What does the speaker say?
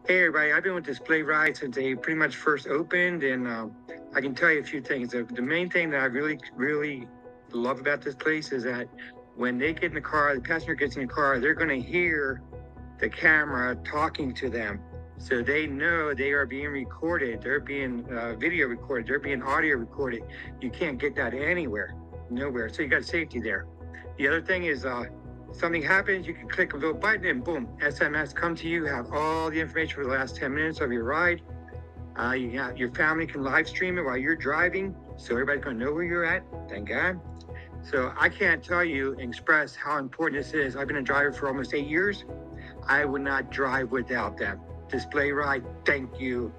Hey everybody, I've been with DisplayRide since they pretty much first opened, and I can tell you a few things. The main thing that I really love about this place is that when they get in the car, the passenger gets in the car, they're going to hear the camera talking to them. So they know they are being recorded, they're being video recorded, they're being audio recorded. You can't get that anywhere, nowhere. So you got safety there. The other thing is something happens, you can click a little button and boom, SMS come to you, have all the information for the last 10 minutes of your ride. Your family can live stream it while you're driving, so everybody's gonna know where you're at, thank God. So I can't tell you and express how important this is. I've been a driver for almost 8 years. I would not drive without them. DisplayRide, thank you.